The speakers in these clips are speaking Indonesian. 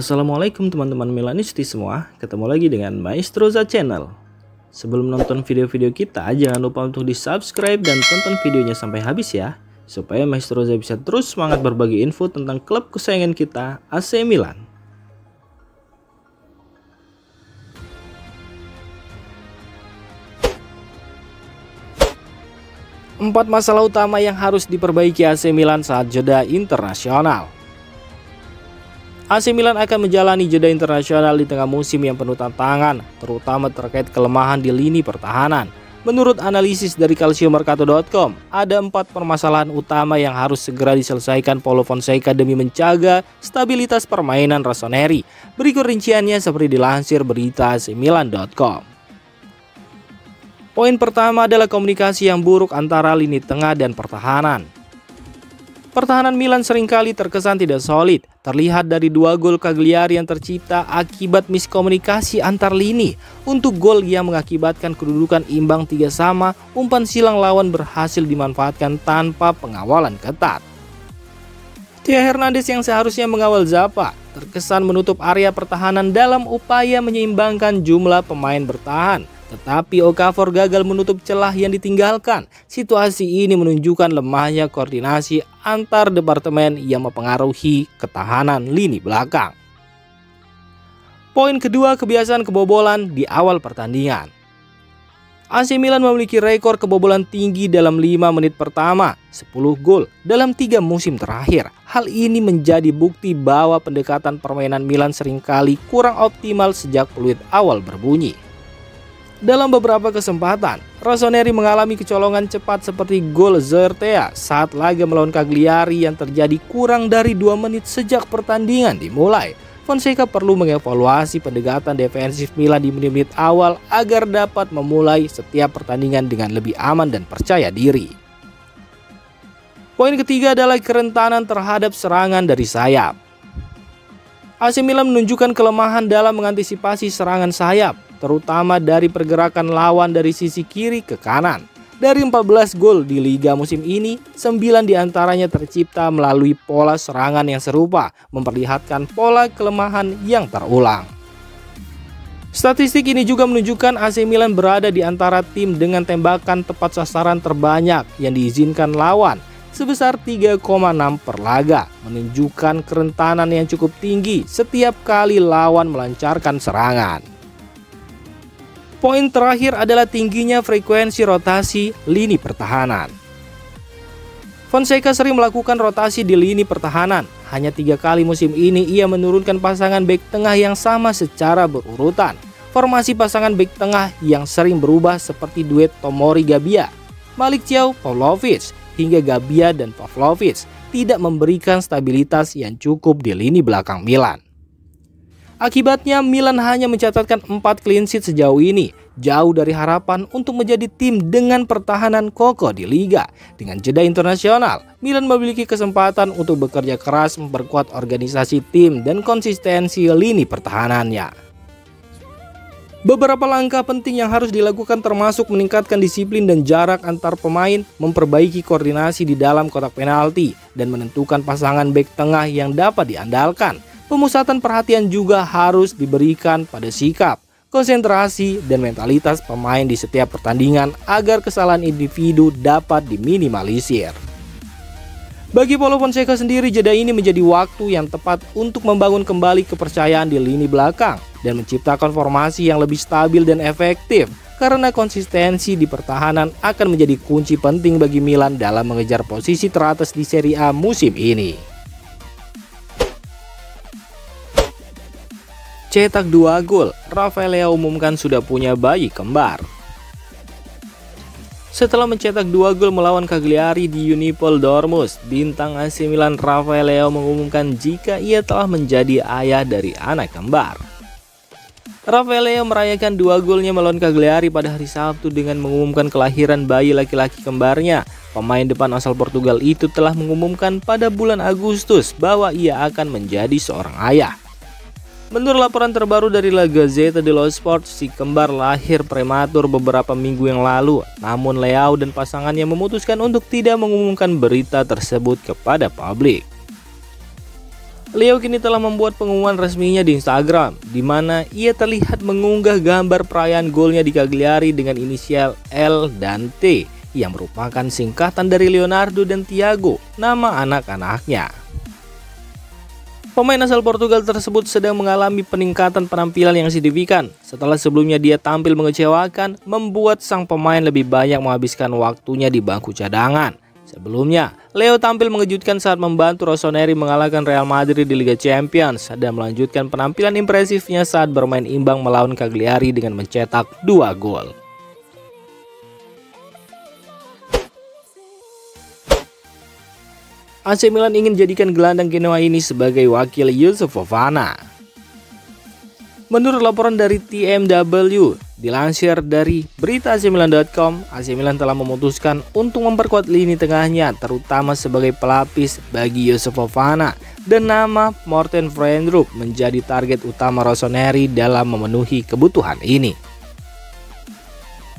Assalamualaikum teman-teman Milanisti semua, ketemu lagi dengan Maestroza Channel. Sebelum nonton video-video kita, jangan lupa untuk di subscribe dan tonton videonya sampai habis ya, supaya Maestroza bisa terus semangat berbagi info tentang klub kesayangan kita, AC Milan. Empat masalah utama yang harus diperbaiki AC Milan saat jeda internasional. AC Milan akan menjalani jeda internasional di tengah musim yang penuh tantangan, terutama terkait kelemahan di lini pertahanan. Menurut analisis dari calciomercato.com, ada 4 permasalahan utama yang harus segera diselesaikan Paulo Fonseca demi menjaga stabilitas permainan Rossoneri. Berikut rinciannya seperti dilansir berita acmilan.com. Poin pertama adalah komunikasi yang buruk antara lini tengah dan pertahanan. Pertahanan Milan seringkali terkesan tidak solid, terlihat dari 2 gol Cagliari yang tercipta akibat miskomunikasi antar lini. Untuk gol yang mengakibatkan kedudukan imbang 3-3, umpan silang lawan berhasil dimanfaatkan tanpa pengawalan ketat. Theo Hernandez yang seharusnya mengawal Zappa, terkesan menutup area pertahanan dalam upaya menyeimbangkan jumlah pemain bertahan. Tetapi Okafor gagal menutup celah yang ditinggalkan. Situasi ini menunjukkan lemahnya koordinasi antar departemen yang mempengaruhi ketahanan lini belakang. Poin kedua, kebiasaan kebobolan di awal pertandingan. AC Milan memiliki rekor kebobolan tinggi dalam 5 menit pertama, 10 gol dalam 3 musim terakhir. Hal ini menjadi bukti bahwa pendekatan permainan Milan seringkali kurang optimal sejak peluit awal berbunyi. Dalam beberapa kesempatan, Rossoneri mengalami kecolongan cepat seperti gol Zertea saat laga melawan Cagliari yang terjadi kurang dari 2 menit sejak pertandingan dimulai. Fonseca perlu mengevaluasi pendekatan defensif Milan di menit-menit awal agar dapat memulai setiap pertandingan dengan lebih aman dan percaya diri. Poin ketiga adalah kerentanan terhadap serangan dari sayap. AC Milan menunjukkan kelemahan dalam mengantisipasi serangan sayap, terutama dari pergerakan lawan dari sisi kiri ke kanan. Dari 14 gol di Liga musim ini, 9 diantaranya tercipta melalui pola serangan yang serupa, memperlihatkan pola kelemahan yang terulang. Statistik ini juga menunjukkan AC Milan berada di antara tim dengan tembakan tepat sasaran terbanyak yang diizinkan lawan, sebesar 3,6 per laga, menunjukkan kerentanan yang cukup tinggi setiap kali lawan melancarkan serangan. Poin terakhir adalah tingginya frekuensi rotasi lini pertahanan. Fonseca sering melakukan rotasi di lini pertahanan. Hanya 3 kali musim ini ia menurunkan pasangan bek tengah yang sama secara berurutan. Formasi pasangan bek tengah yang sering berubah seperti duet Tomori Gabbia, Malick Thiaw Pavlovic, hingga Gabbia dan Pavlovic tidak memberikan stabilitas yang cukup di lini belakang Milan. Akibatnya Milan hanya mencatatkan 4 clean sheet sejauh ini, jauh dari harapan untuk menjadi tim dengan pertahanan kokoh di Liga. Dengan jeda internasional, Milan memiliki kesempatan untuk bekerja keras memperkuat organisasi tim dan konsistensi lini pertahanannya. Beberapa langkah penting yang harus dilakukan termasuk meningkatkan disiplin dan jarak antar pemain, memperbaiki koordinasi di dalam kotak penalti, dan menentukan pasangan bek tengah yang dapat diandalkan. Pemusatan perhatian juga harus diberikan pada sikap, konsentrasi, dan mentalitas pemain di setiap pertandingan agar kesalahan individu dapat diminimalisir. Bagi Paulo Fonseca sendiri, jeda ini menjadi waktu yang tepat untuk membangun kembali kepercayaan di lini belakang dan menciptakan formasi yang lebih stabil dan efektif, karena konsistensi di pertahanan akan menjadi kunci penting bagi Milan dalam mengejar posisi teratas di Serie A musim ini. Cetak 2 gol, Rafael Leao umumkan sudah punya bayi kembar. Setelah mencetak 2 gol melawan Cagliari di Unipol Dortmund, bintang AC Milan Rafael Leao mengumumkan jika ia telah menjadi ayah dari anak kembar. Rafael Leao merayakan 2 golnya melawan Cagliari pada hari Sabtu dengan mengumumkan kelahiran bayi laki-laki kembarnya. Pemain depan asal Portugal itu telah mengumumkan pada bulan Agustus bahwa ia akan menjadi seorang ayah. Menurut laporan terbaru dari La Gazzetta dello Sport, si kembar lahir prematur beberapa minggu yang lalu. Namun Leao dan pasangannya memutuskan untuk tidak mengumumkan berita tersebut kepada publik. Leo kini telah membuat pengumuman resminya di Instagram, di mana ia terlihat mengunggah gambar perayaan golnya di Cagliari dengan inisial L dan T, yang merupakan singkatan dari Leonardo dan Thiago, nama anak-anaknya. Pemain asal Portugal tersebut sedang mengalami peningkatan penampilan yang signifikan setelah sebelumnya dia tampil mengecewakan, membuat sang pemain lebih banyak menghabiskan waktunya di bangku cadangan. Sebelumnya, Leo tampil mengejutkan saat membantu Rossoneri mengalahkan Real Madrid di Liga Champions dan melanjutkan penampilan impresifnya saat bermain imbang melawan Cagliari dengan mencetak 2 gol. AC Milan ingin jadikan gelandang Genoa ini sebagai wakil Youssouf Fofana. Menurut laporan dari TMW, dilansir dari berita acmilan.com, AC Milan telah memutuskan untuk memperkuat lini tengahnya, terutama sebagai pelapis bagi Youssouf Fofana, dan nama Morten Frijndrup menjadi target utama Rossoneri dalam memenuhi kebutuhan ini.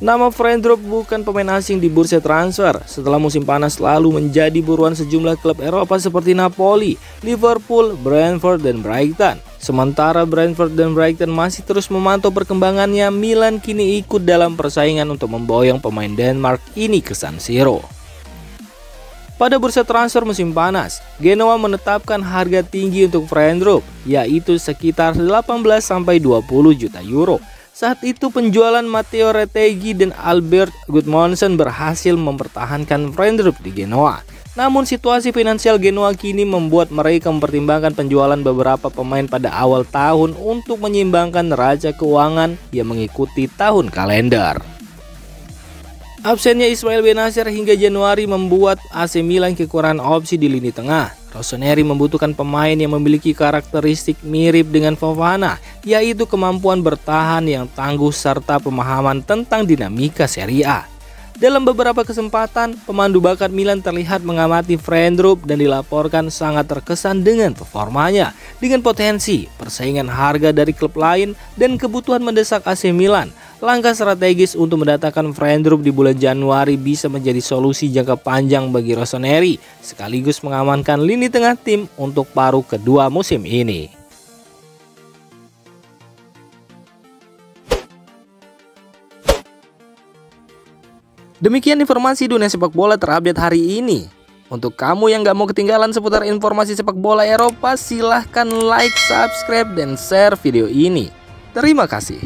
Nama Frijndrup bukan pemain asing di bursa transfer setelah musim panas lalu menjadi buruan sejumlah klub Eropa seperti Napoli, Liverpool, Brentford, dan Brighton. Sementara Brentford dan Brighton masih terus memantau perkembangannya, Milan kini ikut dalam persaingan untuk memboyong pemain Denmark ini ke San Siro. Pada bursa transfer musim panas, Genoa menetapkan harga tinggi untuk Frijndrup, yaitu sekitar 18-20 juta euro. Saat itu penjualan Matteo Retegui dan Albert Gudmundsson berhasil mempertahankan Frijndrup di Genoa. Namun situasi finansial Genoa kini membuat mereka mempertimbangkan penjualan beberapa pemain pada awal tahun untuk menyeimbangkan neraca keuangan yang mengikuti tahun kalender. Absennya Ismail Bennacer hingga Januari membuat AC Milan kekurangan opsi di lini tengah. Rossoneri membutuhkan pemain yang memiliki karakteristik mirip dengan Fofana, yaitu kemampuan bertahan yang tangguh serta pemahaman tentang dinamika Serie A. Dalam beberapa kesempatan, pemandu bakat Milan terlihat mengamati Frijndrup dan dilaporkan sangat terkesan dengan performanya. Dengan potensi, persaingan harga dari klub lain, dan kebutuhan mendesak AC Milan, langkah strategis untuk mendatangkan Frijndrup di bulan Januari bisa menjadi solusi jangka panjang bagi Rossoneri, sekaligus mengamankan lini tengah tim untuk paruh kedua musim ini. Demikian informasi dunia sepak bola terupdate hari ini. Untuk kamu yang gak mau ketinggalan seputar informasi sepak bola Eropa, silahkan like, subscribe, dan share video ini. Terima kasih.